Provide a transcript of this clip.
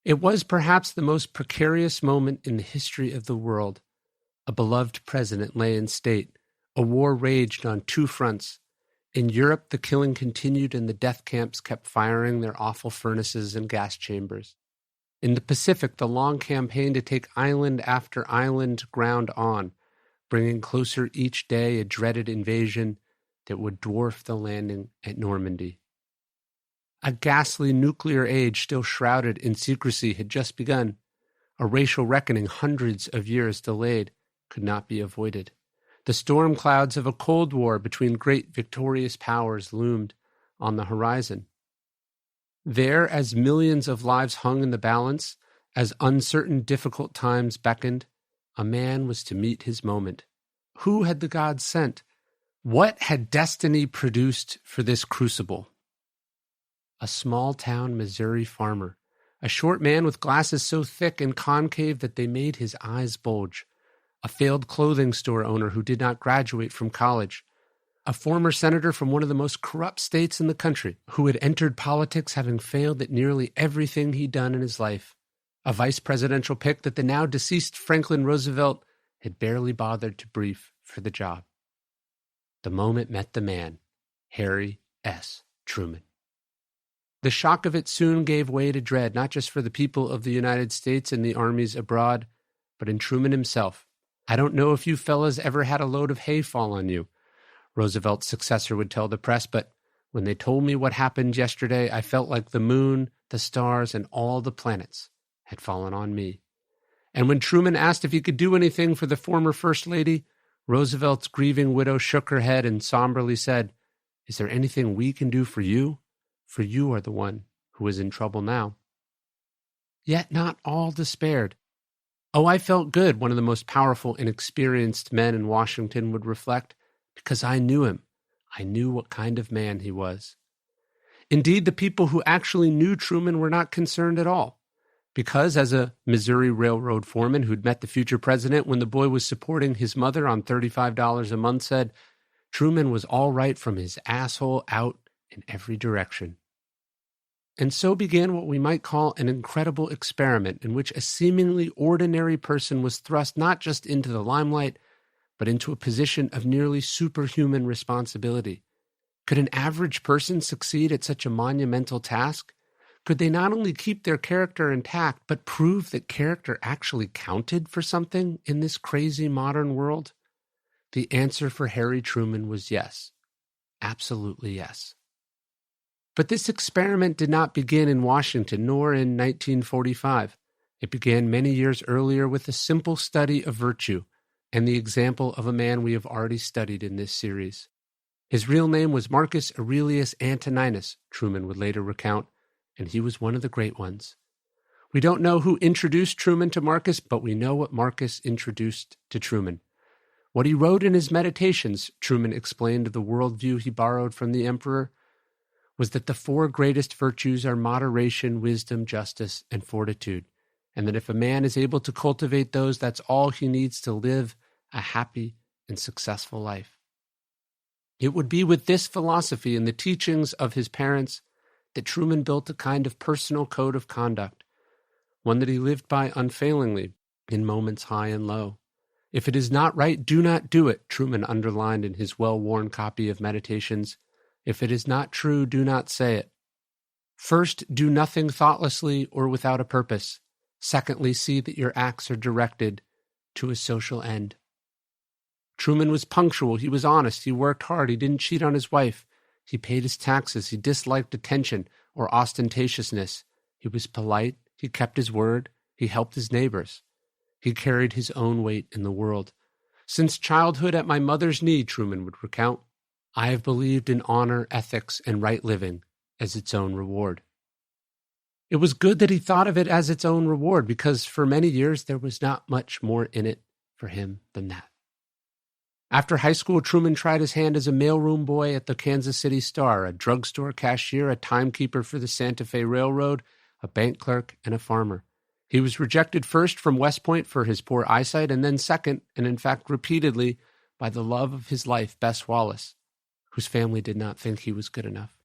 It was perhaps the most precarious moment in the history of the world. A beloved president lay in state. A war raged on two fronts. In Europe, the killing continued and the death camps kept firing their awful furnaces and gas chambers. In the Pacific, the long campaign to take island after island ground on, bringing closer each day a dreaded invasion that would dwarf the landing at Normandy. A ghastly nuclear age still shrouded in secrecy had just begun. A racial reckoning hundreds of years delayed could not be avoided. The storm clouds of a Cold War between great victorious powers loomed on the horizon. There, as millions of lives hung in the balance, as uncertain, difficult times beckoned, a man was to meet his moment. Who had the gods sent? What had destiny produced for this crucible? A small-town Missouri farmer, a short man with glasses so thick and concave that they made his eyes bulge, a failed clothing store owner who did not graduate from college, a former senator from one of the most corrupt states in the country who had entered politics having failed at nearly everything he'd done in his life, a vice presidential pick that the now deceased Franklin Roosevelt had barely bothered to brief for the job. The moment met the man, Harry S. Truman. The shock of it soon gave way to dread, not just for the people of the United States and the armies abroad, but in Truman himself. "I don't know if you fellas ever had a load of hay fall on you," Roosevelt's successor would tell the press, "but when they told me what happened yesterday, I felt like the moon, the stars, and all the planets had fallen on me." And when Truman asked if he could do anything for the former First Lady, Roosevelt's grieving widow shook her head and somberly said, "Is there anything we can do for you? For you are the one who is in trouble now." Yet not all despaired. "Oh, I felt good," one of the most powerful and experienced men in Washington would reflect, "because I knew him. I knew what kind of man he was." Indeed, the people who actually knew Truman were not concerned at all, because as a Missouri railroad foreman who'd met the future president when the boy was supporting his mother on $35 a month said, Truman was all right from his asshole out in every direction. And so began what we might call an incredible experiment in which a seemingly ordinary person was thrust not just into the limelight, but into a position of nearly superhuman responsibility. Could an average person succeed at such a monumental task? Could they not only keep their character intact, but prove that character actually counted for something in this crazy modern world? The answer for Harry Truman was yes. Absolutely yes. But this experiment did not begin in Washington, nor in 1945. It began many years earlier with a simple study of virtue and the example of a man we have already studied in this series. His real name was Marcus Aurelius Antoninus, Truman would later recount, and he was one of the great ones. We don't know who introduced Truman to Marcus, but we know what Marcus introduced to Truman. What he wrote in his meditations, Truman explained of the worldview he borrowed from the emperor, was that the four greatest virtues are moderation, wisdom, justice, and fortitude, and that if a man is able to cultivate those, that's all he needs to live a happy and successful life. It would be with this philosophy and the teachings of his parents that Truman built a kind of personal code of conduct, one that he lived by unfailingly in moments high and low. If it is not right, do not do it, Truman underlined in his well-worn copy of Meditations. If it is not true, do not say it. First, do nothing thoughtlessly or without a purpose. Secondly, see that your acts are directed to a social end. Truman was punctual, he was honest, he worked hard, he didn't cheat on his wife, he paid his taxes, he disliked attention or ostentatiousness, he was polite, he kept his word, he helped his neighbors. He carried his own weight in the world. Since childhood at my mother's knee, Truman would recount, I have believed in honor, ethics, and right living as its own reward. It was good that he thought of it as its own reward because for many years there was not much more in it for him than that. After high school, Truman tried his hand as a mailroom boy at the Kansas City Star, a drugstore cashier, a timekeeper for the Santa Fe Railroad, a bank clerk, and a farmer. He was rejected first from West Point for his poor eyesight, and then second, and in fact repeatedly, by the love of his life, Bess Wallace, whose family did not think he was good enough.